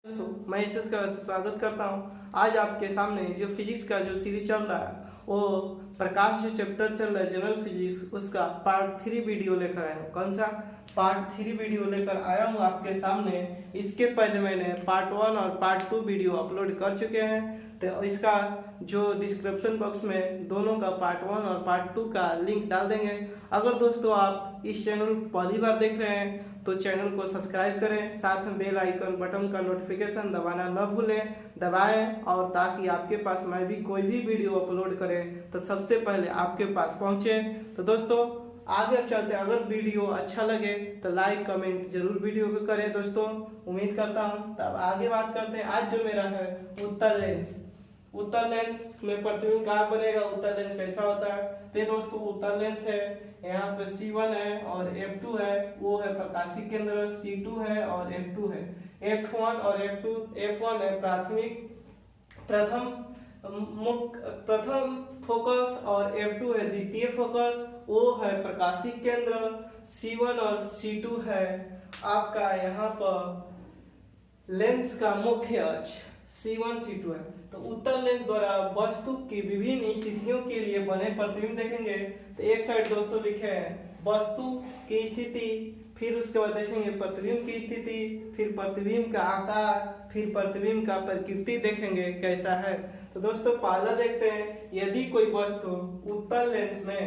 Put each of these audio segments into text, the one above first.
दोस्तों मैं इस का स्वागत करता हूं। आज आपके सामने जो फिजिक्स का जो सीरीज चल रहा है वो प्रकाश जो चैप्टर चल रहा है जनरल फिजिक्स उसका पार्ट 3 वीडियो लेकर आया हूँ। कौन सा पार्ट 3 वीडियो लेकर आया हूँ आपके सामने। इसके पहले मैंने पार्ट 1 और पार्ट 2 वीडियो अपलोड कर चुके हैं, तो इसका जो डिस्क्रिप्शन बॉक्स में दोनों का पार्ट 1 और पार्ट 2 का लिंक डाल देंगे। अगर दोस्तों आप इस चैनल पहली बार देख रहे हैं तो चैनल को सब्सक्राइब करें, साथ में बेल आइकन बटन का नोटिफिकेशन दबाना न भूलें, दबाएं, और ताकि आपके पास मैं भी कोई भी वीडियो अपलोड करें तो सबसे पहले आपके पास पहुंचे। तो दोस्तों आगे चलते हैं। अगर वीडियो अच्छा लगे तो लाइक कमेंट जरूर वीडियो को करें दोस्तों, उम्मीद करता हूं। तब आगे बात करते हैं। आज जो मेरा है उत्तल लेंस। उत्तल लेंस में प्रतिबिंब कहाँ बनेगा, उत्तल लेंस कैसा होता है। तो दोस्तों उत्तल लेंस है, यहाँ पे C1 है और F2 है, वो है प्रकाशिक केंद्र, C2 है और F2 है। F1 और F2, F1 है प्रथम फोकस और F2 है द्वितीय फोकस, वो है प्रकाशिक केंद्र। C1 और C2 है आपका यहाँ पर लेंस का मुख्य अक्ष C1 C2 है। तो उत्तल लेंस द्वारा वस्तु की विभिन्न स्थितियों के लिए बने प्रतिबिंब देखेंगे। तो एक साइड दोस्तों लिखे हैं वस्तु की स्थिति, फिर उसके बाद देखेंगे प्रतिबिंब की स्थिति, फिर प्रतिबिंब का आकार, फिर प्रतिबिंब का प्रकृति देखेंगे कैसा है। तो दोस्तों पहला देखते हैं, यदि कोई वस्तु उत्तल लेंस में,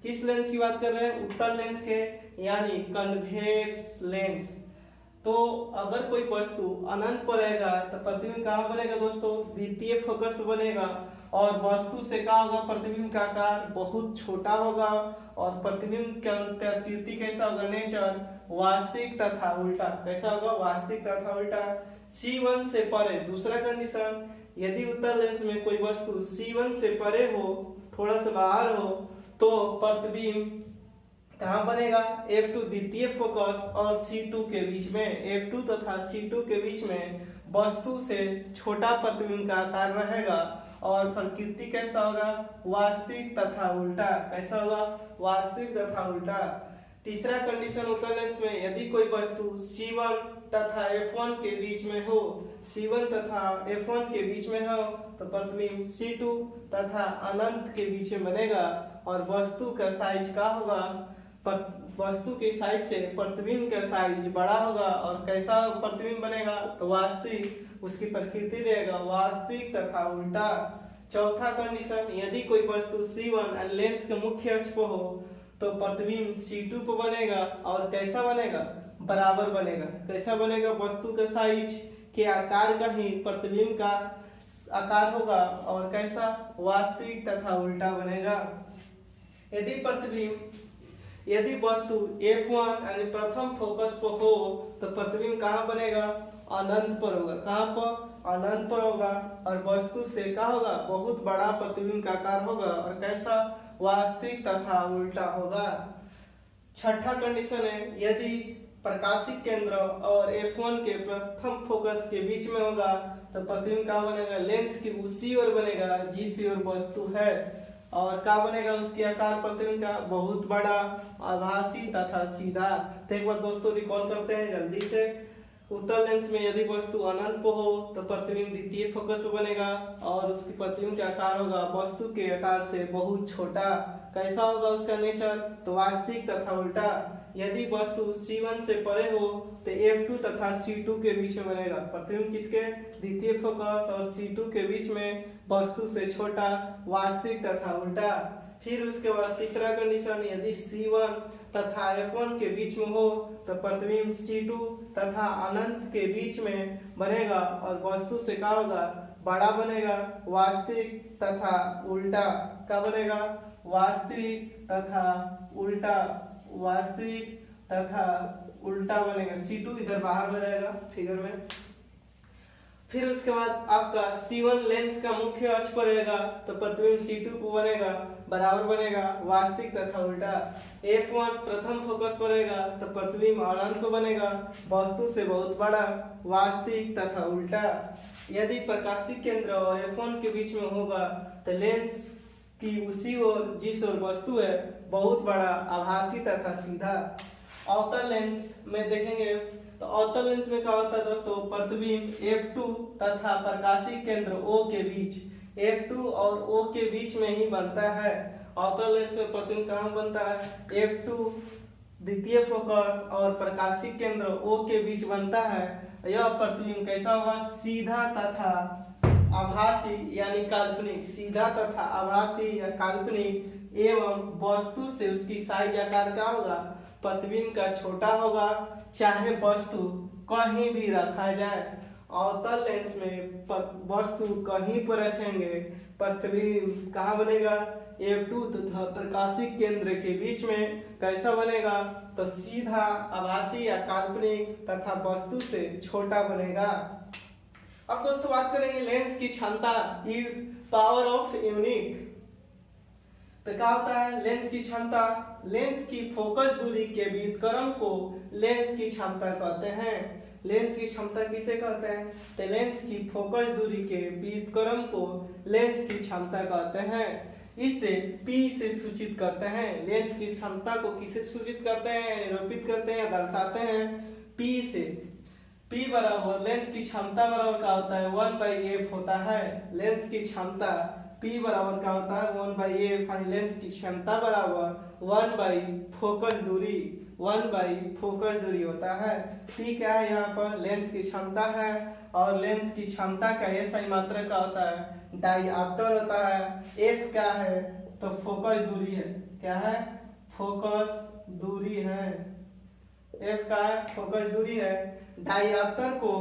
किस लेंस की बात कर रहे हैं, उत्तल लेंस के यानी कन्वेक्स लेंस। तो अगर कोई वस्तु अनंत पर रहेगा तो प्रतिबिंब कहाँ बनेगा दोस्तों, द्वितीय फोकस पे बनेगा, और वस्तु से क्या होगा, प्रतिबिंब का आकार बहुत छोटा होगा, और प्रतिबिंब का प्रकृति कैसा होगा, नेचर वास्तविक तथा उल्टा। कैसा होगा, वास्तविक तथा उल्टा। C1 से परे, दूसरा कंडीशन, यदि उत्तल लेंस में कोई वस्तु C1 से परे हो, थोड़ा सा बाहर हो, तो प्रतिबिंब कहाँ बनेगा, F2 द्वितीय फोकस और C2 के बीच में, F2 तथा C2 के बीच में वस्तु से छोटा प्रतिबिंब का आकार रहेगा, और प्रकृति कैसा होगा, वास्तविक तथा उल्टा। कैसा होगा, वास्तविक तथा उल्टा। तीसरा कंडीशन उत्तल लेंस में, यदि कोई वस्तु C1 तथा F1 के बीच में हो, C1 तथा F1 के बीच में हो, तो प्रतिबिंब C2 तथा अनंत के बीच में बनेगा, और वस्तु का साइज क्या होगा, वस्तु के साइज से प्रतिबिंब का साइज बड़ा होगा, और कैसा प्रतिबिंब बनेगा, तो वास्तविक, उसकी प्रकृति रहेगा वास्तविक तथा उल्टा। चौथा कंडीशन, यदि कोई वस्तु C1 लेंस के मुख्य अक्ष पर हो तो प्रतिबिंब C2 पर बनेगा, और कैसा बनेगा, बराबर बनेगा। कैसा बनेगा, वस्तु के साइज के आकार का ही प्रतिबिंब का आकार होगा, और कैसा, वास्तविक तथा उल्टा बनेगा। यदि वस्तु F1 यानी प्रथम फोकस पर हो तो प्रतिबिंब कहाँ बनेगा, अनंत पर होगा। कहाँ पर, अनंत पर होगा, और वस्तु से क्या होगा, बहुत बड़ा प्रतिबिंब का आकार होगा, और कैसा, वास्तविक तथा उल्टा होगा। छठा कंडीशन है, यदि प्रकाशिक केंद्र और F1 के प्रथम फोकस के बीच में होगा तो प्रतिबिंब कहाँ बनेगा, लेंस की उसी ओर बनेगा जिस ओर वस्तु है, और क्या बनेगा, उसके आकार प्रतिबिंब का बहुत बड़ा, आभासी तथा सीधा। तो एक बार दोस्तों रिकॉल करते हैं जल्दी से। उत्तल लेंस में यदि वस्तु अनंत पर हो तो प्रतिबिंब द्वितीय फोकस पर बनेगा, और उसकी प्रतिबिंब का आकार होगा वस्तु के आकार से बहुत छोटा। कैसा होगा उसका नेचर, तो वास्तविक तथा उल्टा। यदि वस्तु C1 से परे हो तो F2 तथा C2 के बीच में बनेगा, प्रतिबिंब किसके, द्वितीय फोकस और C2 के बीच में, वस्तु से छोटा, वास्तविक तथा उल्टा। फिर उसके बाद तीसरा कंडीशन, यदि C1 तथा F1 के बीच में हो तो प्रतिबिंब C2 तथा अनंत के बीच में बनेगा, और वस्तु से क्या होगा, बड़ा बनेगा, वास्तविक तथा उल्टा। क्या बनेगा, वास्तविक तथा उल्टा, वास्तविक तथा उल्टा बनेगा। C2 इधर बाहर में रहेगा फिगर में। फिर उसके बाद आपका C1 लेंस का मुख्य अक्ष पर रहेगा तो प्रतिबिंब C2 पर बनेगा, बराबर बनेगा, वास्तविक तथा उल्टा। F1 प्रथम फोकस पर रहेगा तो प्रतिबिंब अनंत पर बनेगा, वस्तु से बहुत बड़ा, वास्तविक तथा उल्टा। यदि प्रकाशिक केंद्र और F1 के बीच में होगा तो लेंस की उसी ओर जिस ओर वस्तु है बहुत बड़ा, आभासी तथा सीधा। अवतल लेंस में देखेंगे तो अवतल लेंस में क्या होता है दोस्तों, प्रतिबिंब F2 तथा प्रकाशीय केंद्र O के बीच, F2 और O के बीच में ही बनता है। अवतल लेंस में प्रतिबिंब कहाँ बनता है, F2 द्वितीय फोकस और प्रकाशीय केंद्र O के बीच बनता है। यह प्रतिबिंब कैसा होगा, सीधा तथा आभासी यानी काल्पनिक, सीधा तथा आभासी या काल्पनिक एवं वस्तु से उसकी साइज आकार क्या होगा, प्रतिबिंब का छोटा होगा, चाहे वस्तु कहीं भी रखा जाए। अवतल लेंस में वस्तु कहीं पर रखेंगे, प्रतिबिंब कहाँ बनेगा, F2 तथा प्रकाशीय केंद्र के बीच में। कैसा बनेगा, तो सीधा आभासी या काल्पनिक तथा वस्तु से छोटा बनेगा। अब दोस्तों बात करेंगे लेंस की क्षमता, पावर ऑफ यूनिट। तो क्या होता है लेंस की क्षमता, लेंस की फोकस दूरी के व्युत्क्रम को लेंस की क्षमता कहते हैं। लेंस की क्षमता किसे कहते हैं, तो लेंस की फोकस दूरी के व्युत्क्रम को लेंस की क्षमता कहते हैं। इसे P से सूचित करते हैं। लेंस की क्षमता को किसे सूचित करते हैं, निरूपित करते हैं, दर्शाते हैं P से। P बराबर लेंस की क्षमता बराबर क्या होता है, 1/f होता है। लेंस की क्षमता P बराबर क्या होता है, 1/f, यानी लेंस की क्षमता बराबर 1/फोकस दूरी, 1/फोकस दूरी होता है। P क्या है, यहाँ पर लेंस की क्षमता है, और लेंस की क्षमता का ये सही मात्रा क्या होता है, डायऑप्टर होता है। F क्या है, तो फोकस दूरी है, क्या है, फोकस दूरी है। F का फोकस दूरी है। डायऑप्टर को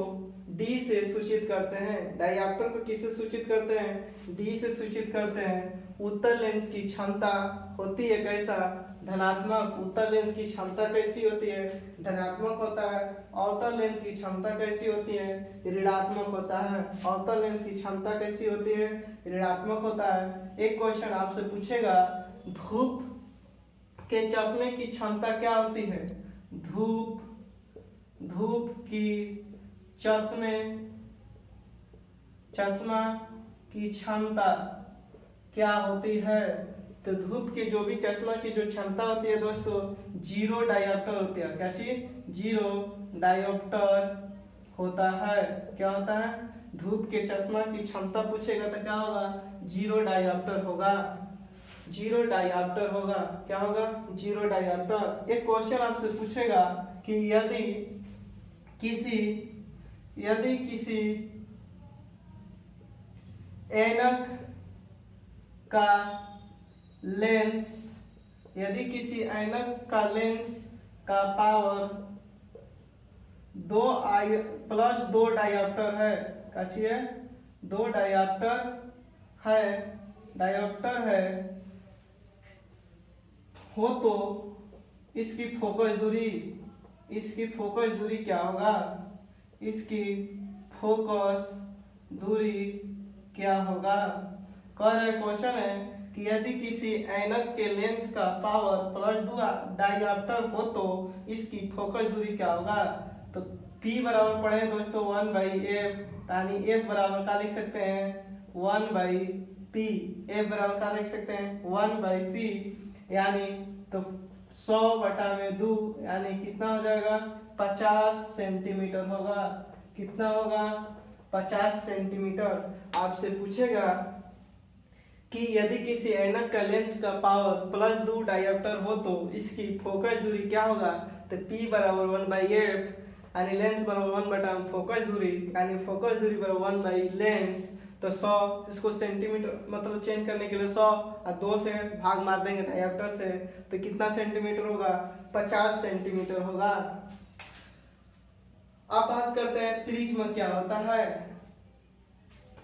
D से सूचित करते हैं। डायऑप्टर को किससे सूचित करते हैं, D से सूचित करते हैं। उत्तल लेंस की क्षमता होती है कैसा, धनात्मक। उत्तल लेंस की क्षमता कैसी होती है, धनात्मक होता है। अवतल लेंस की क्षमता कैसी होती है, ऋणात्मक होता है। अवतल लेंस की क्षमता कैसी होती है, ऋणात्मक होता है। एक क्वेश्चन आपसे पूछेगा, धूप के चश्मे की क्षमता क्या होती है, धूप की चश्मा की क्षमता क्या होती है, तो धूप के जो भी चश्मा की जो क्षमता होती है दोस्तों, 0 डायोप्टर होती है। क्या चीज, 0 डायोप्टर होता है। क्या होता है, धूप के चश्मा की क्षमता पूछेगा तो क्या होगा, 0 डायोप्टर होगा, 0 डायोप्टर होगा। क्या होगा, 0 डायोप्टर। एक क्वेश्चन आपसे पूछेगा कि यदि किसी ऐनक का लेंस, यदि किसी ऐनक का लेंस का पावर 2 डायोप्टर है, क्या 2 डायोप्टर है हो, तो इसकी फोकस दूरी क्या होगा, इसकी फोकस दूरी क्या होगा। कह रहे क्वेश्चन है कि यदि किसी ऐनक के लेंस का पावर 2 डायोप्टर हो तो इसकी फोकस दूरी क्या होगा। तो P बराबर पढ़े दोस्तों 1/f, यानी F बराबर क्या लिख सकते हैं, 1/p। F बराबर क्या लिख सकते हैं, 1/p, यानी तो 100/2, यानी कितना हो जाएगा, 50 सेंटीमीटर होगा। कितना होगा, 50 सेंटीमीटर। आपसे पूछेगा कि यदि किसी ऐनक का लेंस का पावर 2 डायोप्टर हो तो इसकी फोकस दूरी क्या होगा, तो P बराबर 1/f, यानी लेंस बराबर 1/m फोकस दूरी, यानी फोकस दूरी बराबर 1/लेंस। तो 100, इसको सेंटीमीटर मतलब चेंज करने के लिए 100 और 2 से भाग मार देंगे डायोप्टर से, तो कितना सेंटीमीटर होगा, 50 सेंटीमीटर होगा। अब बात करते हैं प्रिज्म क्या होता है।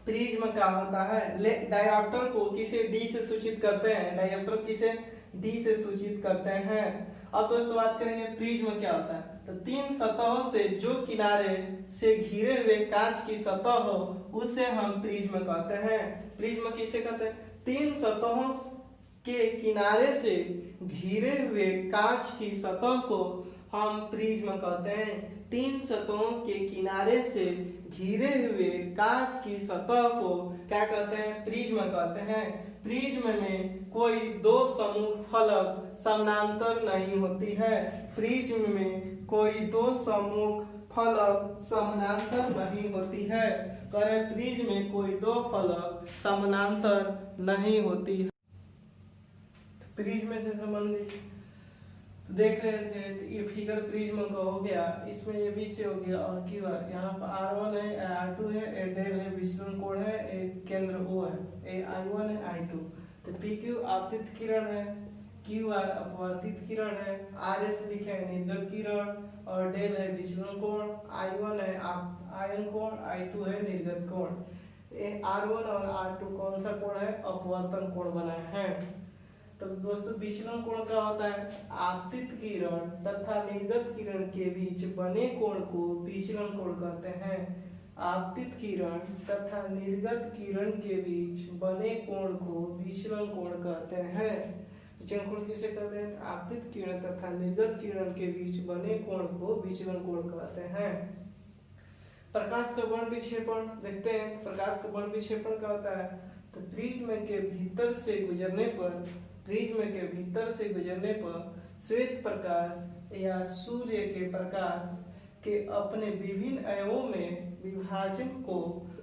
प्रिज्म क्या होता है, डायोप्टर को किसे D से सूचित करते हैं, डायोप्टर किसे D से सूचित करते हैं। अब दोस्तों बात करेंगे प्रिज्म क्या होता है। तो 3 सतहों से जो किनारे से घिरे हुए कांच की सतह हो उसे हम प्रिज्म कहते हैं। प्रिज्म किसे कहते हैं, 3 सतहों के किनारे से घिरे हुए कांच की सतह को हम प्रिज्म कहते हैं। 3 सतहों के किनारे से घिरे हुए कांच की सतह को क्या कहते हैं, प्रिज्म कहते हैं। प्रिज्म में कोई 2 समूह फलक समानांतर नहीं होती है। प्रिज्म में कोई 2 समूह फलक समानांतर नहीं होती है। करें प्रिज्म में कोई दो फलक समानांतर नहीं होती है। प्रिज्म से संबंधित देख रहे थे तो ये फिगर प्रिज्म का हो गया, इसमें ये बी से हो गया और क्यू आर, यहाँ पर R1 है, R2 है, ए डेल है, विचलन कोण है, एक केंद्र O है, ए I1 है, I2। तो PQ आपतित किरण है, QR अपवर्तित किरण है, RS लिखे है निर्गत किरण और डेल है विचलन कोण, I1 है आयन कोण, I2 है निर्गत कोण। R1 और R2 कौन सा कोण है? अपवर्तन कोण बनाए हैं। तो दोस्तों विचलन कोण क्या होता है? आपतित किरण तथा निर्गत किरण के बीच बने कोण को विचलन कोण कहते हैं। आपतित किरण तथा निर्गत किरण के बीच बने कोण को विचलन कोण कहते हैं। विचलन कोण किसे कहते हैं? आपतित किरण तथा निर्गत किरण के बीच बने कोण को विचलन कोण कहते हैं। प्रकाश का वर्ण विक्षेपण देखते हैं। प्रकाश का वर्ण विक्षेपण क्या होता है? तो प्रिज्म के भीतर से गुजरने पर श्वेत प्रकाश या सूर्य के प्रकाश के अपने विभिन्न अवयवों में विभाजन को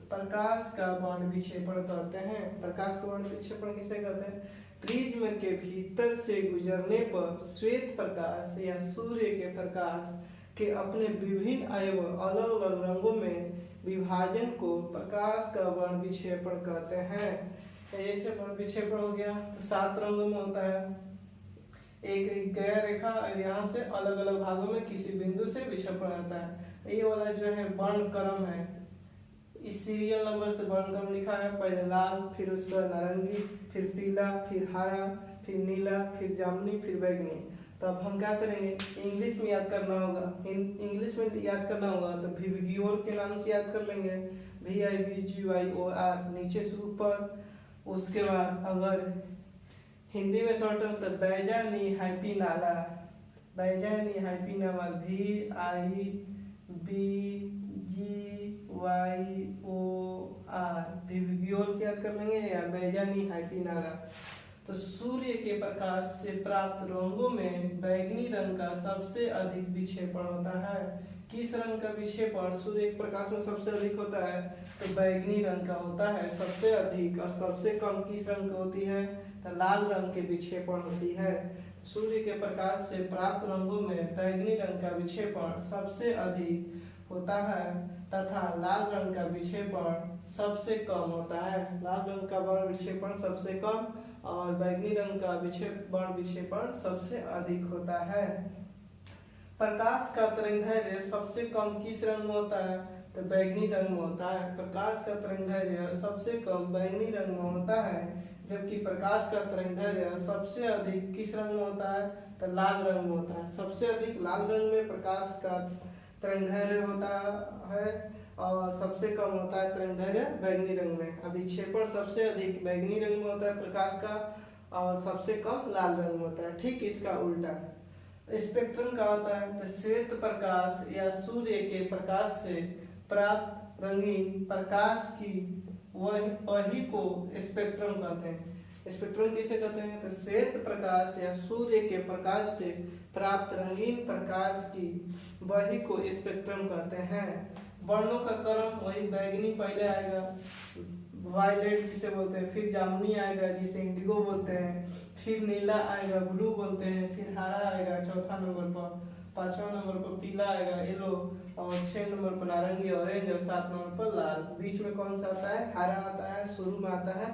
प्रकाश का वर्ण विक्षेपण कहते हैं। प्रकाश का वर्ण विक्षेपण किसे कहते हैं? प्रिज्म के भीतर से गुजरने पर श्वेत प्रकाश या सूर्य के प्रकाश के अपने विभिन्न अवयव अलग अलग रंगों में विभाजन को प्रकाश का वर्ण विक्षेपण कहते हैं। ऐसे वर्ण विक्षेपण हो गया तो 7 रंगों में होता है। एक गया रेखा यहाँ से अलग अलग भागों में किसी बिंदु से विक्षेपण आता है। ये वाला जो है वर्ण क्रम है, इस सीरियल नंबर से वर्ण क्रम लिखा है। पहले लाल, फिर उसका नारंगी, फिर पीला, फिर हरा, फिर नीला, फिर जामुनी, फिर बैगनी। तो अब हम क्या करेंगे? इंग्लिश में याद करना होगा। इंग्लिश में याद करना होगा तो विबग्योर के नाम से याद कर लेंगे, VIBGYOR नीचे से ऊपर। उसके बाद अगर हिंदी में शॉर्ट है तो बैजानी हाइपी नाला, बैजानी हाइपी नाला, VIBGYOR विबग्योर से याद कर लेंगे या बैजानी हाइपी नाला। तो सूर्य के प्रकाश से प्राप्त रंगों में बैगनी रंग का सबसे अधिक विक्षेपण होता है। किस रंग का विक्षेपण सूर्य के प्रकाश में सबसे अधिक होता है? तो बैगनी रंग का होता है सबसे अधिक। और सबसे कम किस रंग की होती है? तो लाल रंग के विक्षेपण होती है। सूर्य के प्रकाश से प्राप्त रंगों में बैगनी रंग का विक्षेपण सबसे अधिक होता है तथा लाल रंग का विक्षेपण सबसे कम होता है। लाल रंग का वर्ण विक्षेपण सबसे कम और बैगनी रंग का वर्ण विक्षेपण सबसे अधिक होता है। प्रकाश का तरंगदैर्घ्य सबसे कम किस रंग में होता है? तो बैगनी रंग में होता है। प्रकाश का तरंगदैर्घ्य सबसे कम बैगनी रंग में होता है, जबकि प्रकाश का तरंगदैर्घ्य सबसे अधिक किस रंग में होता है? तो लाल रंग में होता है। सबसे अधिक लाल रंग में प्रकाश का तरंगदैर्घ्य होता है और सबसे कम होता है तरंगदैर्घ्य बैगनी रंग में। अब विक्षेपण सबसे अधिक बैगनी रंग में होता है प्रकाश का और सबसे कम लाल रंग में होता है। ठीक इसका उल्टा स्पेक्ट्रम का होता है। तो श्वेत प्रकाश या सूर्य के प्रकाश से प्राप्त रंगीन प्रकाश की वही को स्पेक्ट्रम कहते हैं। स्पेक्ट्रम किसे कहते हैं? तो श्वेत प्रकाश या सूर्य के प्रकाश से प्राप्त रंगीन प्रकाश की वही को स्पेक्ट्रम कहते हैं। वर्णों का क्रम वही बैगनी पहले आएगा, वायलेट जिसे बोलते हैं, फिर जामुनी आएगा जिसे इंडिगो बोलते हैं, फिर नीला आएगा ब्लू बोलते हैं, फिर हरा आएगा चौथा नंबर पर, 5वां नंबर पर पीला आएगा येलो और 6 नंबर पर नारंगी ऑरेंज और 7 नंबर पर लाल। बीच में कौन सा आता है? हरा आता है, शुरू में आता है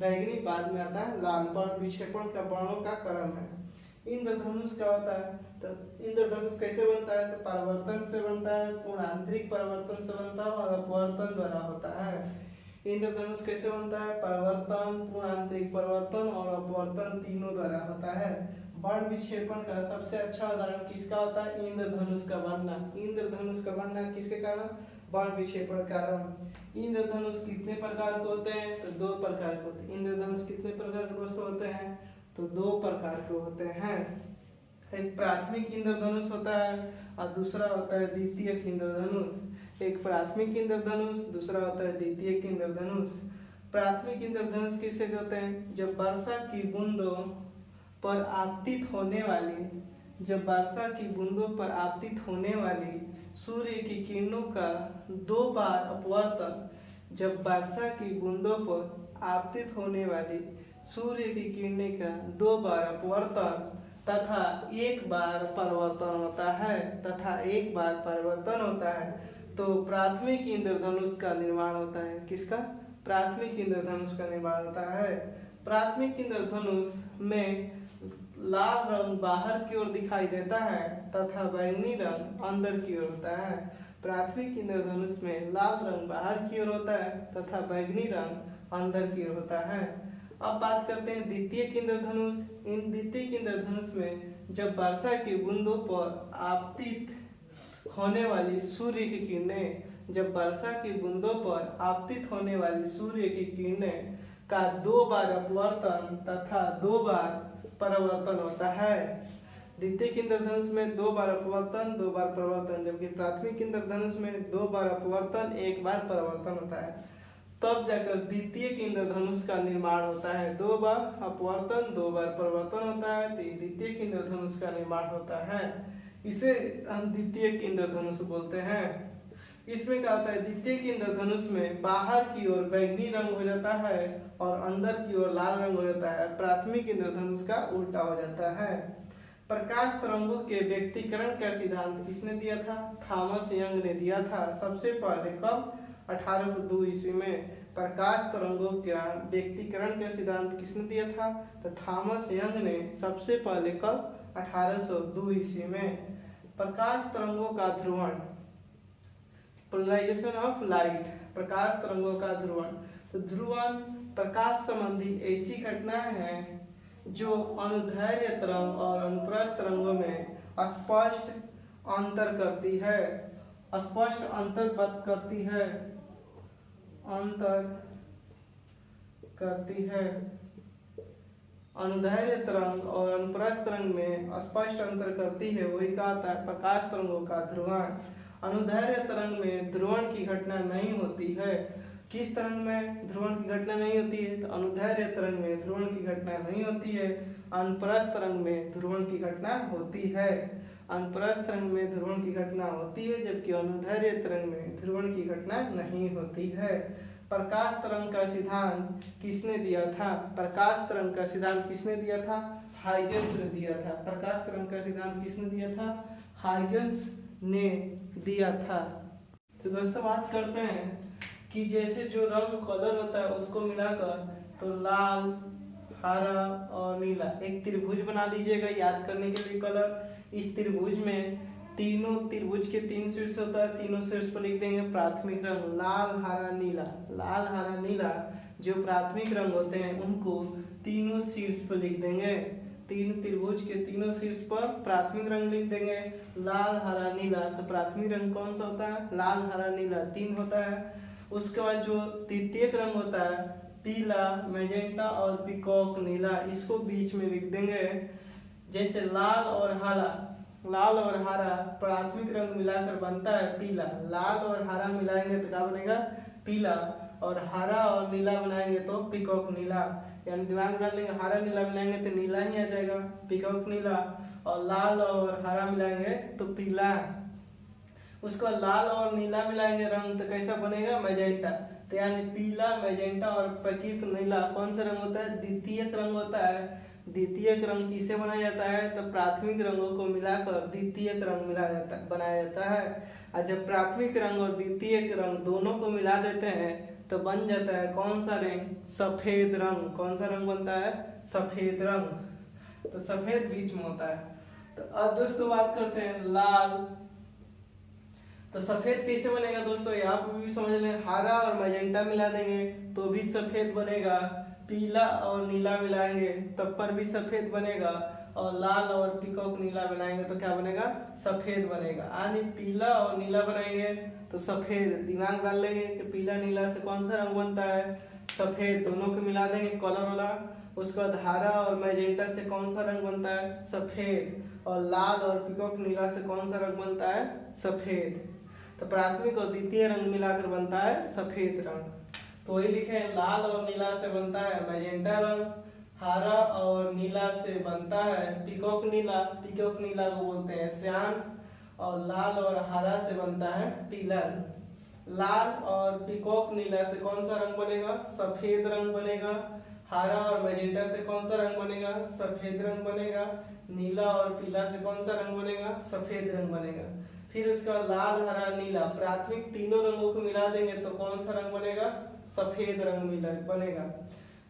बैगनी, बाद में आता है लाल। वर्ण विक्षेपण का वर्णों का क्रम है। इंद्रधनुष क्या होता है? तो इंद्रधनुष कैसे बनता है? तो परावर्तन से बनता है, पूर्ण आंतरिक परावर्तन से बनता है और अपवर्तन द्वारा होता है। इंद्रधनुष कैसे बनता है? परावर्तन, पूर्ण आंतरिक परिवर्तन और अपवर्तन तीनों द्वारा होता है। वर्ण विक्षेपण का सबसे अच्छा उदाहरण किसका होता है? इंद्रधनुष का बनना। इंद्रधनुष का बनना किसके कारण? वर्ण विक्षेपण कारण। इंद्रधनुष कितने प्रकार के होते हैं? तो 2 प्रकार के होते हैं। इंद्रधनुष कितने प्रकार के दोस्तों होते हैं? तो 2 प्रकार के होते हैं। एक प्राथमिक इंद्रधनुष होता है और दूसरा होता है द्वितीयक इंद्रधनुष। एक प्राथमिक इंद्रधनुष, दूसरा होता है द्वितीयक इंद्रधनुष। प्राथमिक इंद्रधनुष किसे कहते हैं? जब वर्षा की बूंदों पर आपतित होने वाली सूर्य की किरणों का 2 बार अपवर्तन जब वर्षा की बूंदों पर आपतित होने वाली सूर्य की किरणें का 2 बार अपवर्तन तथा 1 बार परिवर्तन होता है तो प्राथमिक इंद्रधनुष का निर्माण होता है। किसका? प्राथमिक इंद्रधनुष का निर्माण होता है। प्राथमिक इंद्रधनुष में लाल रंग बाहर की ओर दिखाई देता है तथा बैंगनी रंग अंदर की ओर होता है। प्राथमिक इंद्रधनुष में लाल रंग बाहर की ओर होता है तथा बैंगनी रंग अंदर की ओर होता है। अब बात करते हैं द्वितीयक इंद्रधनुष। इन द्वितीयक इंद्रधनुष में जब वर्षा की बूंदों पर आपतित होने वाली सूर्य की किरणें का 2 बार अपवर्तन तथा 2 बार परिवर्तन होता है। द्वितीयक इंद्रधनुष में 2 बार अपवर्तन 2 बार परिवर्तन, जबकि प्राथमिक इंद्रधनुष में 2 बार अपवर्तन 1 बार परिवर्तन होता है। तब जाकर द्वितीयक इंद्रधनुष का निर्माण होता है। 2 बार अपवर्तन 2 बार परिवर्तन होता है तो द्वितीयक इंद्रधनुष का निर्माण होता है। इसे हम द्वितीयक इंद्रधनुष बोलते हैं। इसमें क्या होता है? द्वितीयक इंद्रधनुष में बाहर की ओर बैंगनी रंग हो जाता है और अंदर की ओर लाल रंग हो जाता है। प्राथमिक इंद्रधनुष का उल्टा हो जाता है। प्रकाश तरंगों के व्यक्तीकरण का सिद्धांत किसने दिया था? थॉमस यंग ने दिया था। सबसे पहले कब? 1802 ईस्वी में। प्रकाश तरंगों का व्यक्तीकरण का सिद्धांत किसने दिया था? तो थॉमस यंग ने सबसे पहले कब? 1802 ईस्वी में। प्रकाश तरंगों का ध्रुवण, पोलराइजेशन ऑफ लाइट, प्रकाश तरंगों का ध्रुवण। तो ध्रुवण प्रकाश संबंधी ऐसी घटनाएं हैं जो अनुदैर्ध्य तरंग और अनुप्रस्थ तरंगों में स्पष्ट अंतर करती है। अनुदैर्ध्य तरंग और अनुप्रस्थ तरंग में स्पष्ट अंतर करती है, वही कहता है प्रकाश तरंगों का ध्रुवण। अनुदैर्ध्य तरंग में ध्रुवण की घटना नहीं होती है। किस तरंग में ध्रुवण की घटना नहीं होती है? तो अनुदैर्ध्य तरंग में ध्रुवण की घटना नहीं होती है। अनुप्रस्थ तरंग में ध्रुवण की घटना होती है। अनुप्रस्थ तरंग में ध्रुवण की घटना होती है जबकि अनुदैर्ध्य तरंग में ध्रुवण की घटना नहीं होती है। प्रकाश तरंग का सिद्धांत किसने दिया था? प्रकाश तरंग का सिद्धांत किसने दिया था? हाइजेंस ने दिया था। प्रकाश तरंग का सिद्धांत किसने दिया था? हाइजेंस ने दिया था। तो दोस्तों बात करते हैं कि जैसे जो रंग कलर होता है उसको मिलाकर तो लाल, हरा और नीला एक त्रिभुज बना लीजिएगा याद करने के लिए कलर। इस त्रिभुज में तीनों त्रिभुज के 3 शीर्ष होता है। तीनों शीर्ष पर लिख देंगे प्राथमिक रंग लाल, हरा, नीला। लाल, हरा, नीला जो प्राथमिक रंग होते हैं उनको तीनों शीर्ष पर लिख देंगे। तीन त्रिभुज के तीनों शीर्ष पर प्राथमिक रंग लिख देंगे लाल, हरा, नीला। तो प्राथमिक रंग कौन सा होता है? लाल, हरा, नीला 3 होता है। उसके बाद जो द्वितीयक रंग होता है पीला, मैजेंटा और पीकॉक नीला, इसको बीच में लिख देंगे। जैसे लाल और हरा प्राथमिक रंग मिलाकर बनता है पीला। लाल और हरा मिलाएंगे तो क्या बनेगा? पीला। और हरा और नीला बनाएंगे तो पीकॉक नीला। यानी दिमाग में डाल लेंगे हरा नीला मिलाएंगे तो नीला ही आ जाएगा, पीकॉक नीला। और लाल और हरा मिलाएंगे तो पीला। उसको लाल और नीला मिलाएंगे रंग तो कैसा बनेगा? मैजेंटा। तो यानी पीला, मैजेंटा और पीकॉक नीला कौन सा रंग होता है? द्वितीयक रंग होता है। द्वितीयक रंग किसे बनाया जाता है? तो प्राथमिक रंगों को मिलाकर द्वितीयक रंग बनाया जाता है। और जब प्राथमिक रंग और द्वितीयक रंग दोनों को मिला देते हैं तो बन जाता है कौन सा रंग? सफेद रंग। कौन सा रंग बनता है? सफेद रंग। तो सफेद बीच में होता है। तो अब दोस्तों बात करते हैं लाल। तो सफेद कैसे बनेगा दोस्तों? यहाँ पर भी समझ लें, हरा और मैजेंटा मिला देंगे तो भी सफेद बनेगा। पीला और नीला मिलाएंगे तब पर भी सफेद बनेगा। और लाल और पीकॉक नीला बनाएंगे तो क्या बनेगा? सफेद बनेगा। यानी पीला और नीला बनाएंगे तो सफेद। दिमाग डाल लेंगे कि पीला नीला से कौन सा रंग बनता है? सफेद। दोनों को मिला देंगे कलर वाला। उसके बाद हरा और मैजेंटा से कौन सा रंग बनता है? सफेद। और लाल और पीकॉक नीला से कौन सा रंग बनता है? सफेद। तो प्राथमिक और द्वितीय रंग मिलाकर बनता है सफेद रंग। तो वही लिखे लाल और नीला से बनता है मैजेंटा रंग, हरा और नीला से बनता है पीकॉक नीला। पीकॉक नीला को बोलते हैं श्यान। और लाल और हरा से बनता है पीला रंग। लाल और पीकॉक नीला से कौन सा रंग बनेगा? सफेद रंग बनेगा। हरा और मैजेंटा से कौन सा रंग बनेगा? सफेद रंग बनेगा। नीला और पीला से कौन सा रंग बनेगा? सफेद रंग बनेगा। फिर उसके बाद लाल हरा नीला प्राथमिक तीनों रंगों को मिला देंगे तो कौन सा रंग बनेगा? सफेद रंग बनेगा।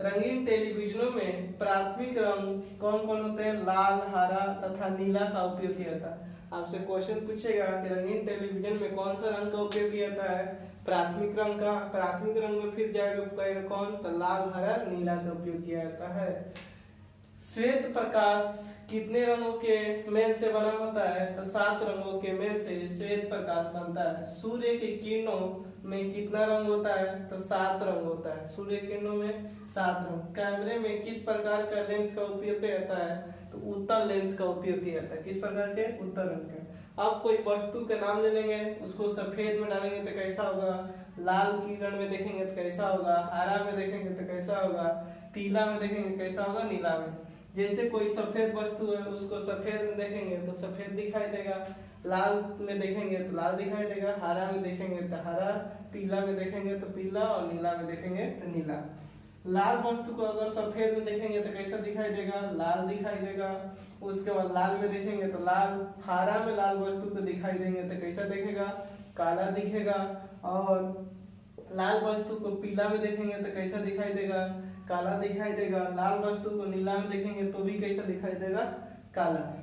रंगीन टेलीविजनों में प्राथमिक रंग कौन कौन होते हैं? लाल हरा तथा नीला का उपयोग किया जाता है। आपसे क्वेश्चन पूछेगा कि रंगीन टेलीविजन में कौन सा रंग का उपयोग किया जाता है? प्राथमिक रंग का। प्राथमिक रंग में फिर जाएगा कहेगा कौन? तो लाल हरा नीला का उपयोग किया जाता है। श्वेत प्रकाश कितने रंगों के मेल से बना होता है? तो 7 रंगों के मेल से श्वेत प्रकाश बनता है। सूर्य की किरणों में कितना रंग होता है? तो 7 रंग होता है। सूर्य किरणों में 7 रंग। कैमरे में किस प्रकार का लेंस का उपयोग किया जाता है? तो उत्तल लेंस का उपयोग किया जाता है। किस प्रकार के? उत्तल रंग के। अब कोई वस्तु के नाम ले लेंगे, उसको सफेद में डालेंगे तो कैसा होगा? लाल किरण में देखेंगे तो कैसा होगा? हरा में देखेंगे तो कैसा होगा? पीला में देखेंगे कैसा होगा? नीला में। जैसे कोई सफेद वस्तु है उसको सफेद में देखेंगे तो सफेद दिखाई देगा, लाल में देखेंगे तो लाल दिखाई देगा, हरा में देखेंगे तो हरा, पीला में देखेंगे तो पीला और नीला में देखेंगे तो नीला। लाल वस्तु को अगर सफेद में देखेंगे तो कैसा दिखाई देगा? लाल दिखाई देगा। उसके बाद लाल में देखेंगे तो लाल, हरा में लाल वस्तु को दिखाई देंगे तो कैसा दिखेगा? काला दिखेगा। और लाल वस्तु को पीला में देखेंगे तो कैसा दिखाई देगा? काला दिखाई देगा। लाल वस्तु को नीला में देखेंगे तो भी कैसा दिखाई देगा? काला।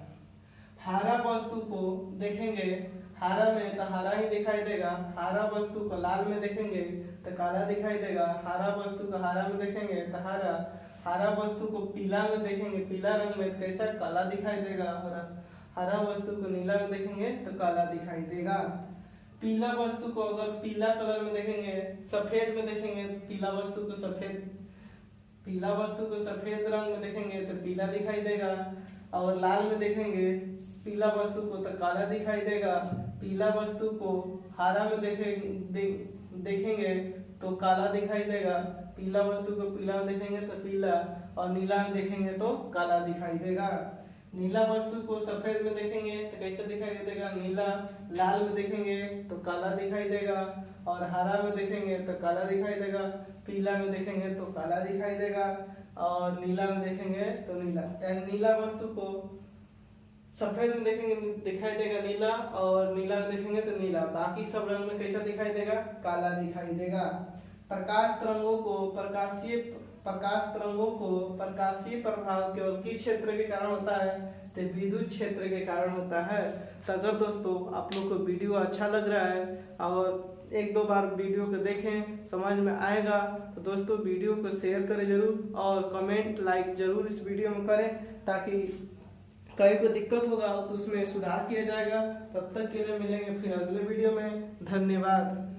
हरा वस्तु को देखेंगे हरा में तो हरा ही दिखाई देगा। हरा वस्तु को लाल में देखेंगे तो काला दिखाई देगा। हरा वस्तु को हरा में देखेंगे तो हरा। हरा वस्तु को पीला में देखेंगे पीला रंग में तो कैसा? काला दिखाई देगा। हरा वस्तु को नीला में देखेंगे तो काला दिखाई देगा। पीला वस्तु को अगर पीला कलर में देखेंगे, सफेद में देखेंगे तो पीला वस्तु को सफेद रंग में देखेंगे तो पीला दिखाई देगा। और लाल में देखेंगे पीला वस्तु को तो काला दिखाई देगा। पीला वस्तु को हरा में देखेंगे तो काला दिखाई देगा। पीला वस्तु को पीला में देखेंगे तो पीला और नीला में देखेंगे तो काला दिखाई देगा। नीला वस्तु को सफेद में देखेंगे तो कैसा दिखाई देगा? नीला। लाल में देखेंगे तो काला दिखाई देगा। और हरा में देखेंगे तो काला दिखाई देगा। पीला में देखेंगे तो काला दिखाई देगा। और नीला में देखेंगे तो नीला। नीला वस्तु को सफेद में देखेंगे दिखाई देगा नीला, और नीला में देखेंगे तो नीला। बाकी सब रंग में कैसा दिखाई देगा? काला दिखाई देगा। प्रकाश तरंगों को प्रकाशीय प्रभाव केवल किस क्षेत्र के कारण होता है? तो विद्युत क्षेत्र के कारण होता है। तो अगर दोस्तों आप लोग को वीडियो अच्छा लग रहा है और 1-2 बार वीडियो को देखें, समझ में आएगा तो दोस्तों वीडियो को शेयर करें जरूर और कमेंट लाइक जरूर इस वीडियो में करें, ताकि कहीं को दिक्कत होगा तो उसमें सुधार किया जाएगा। तब तक के लिए मिलेंगे फिर अगले वीडियो में। धन्यवाद।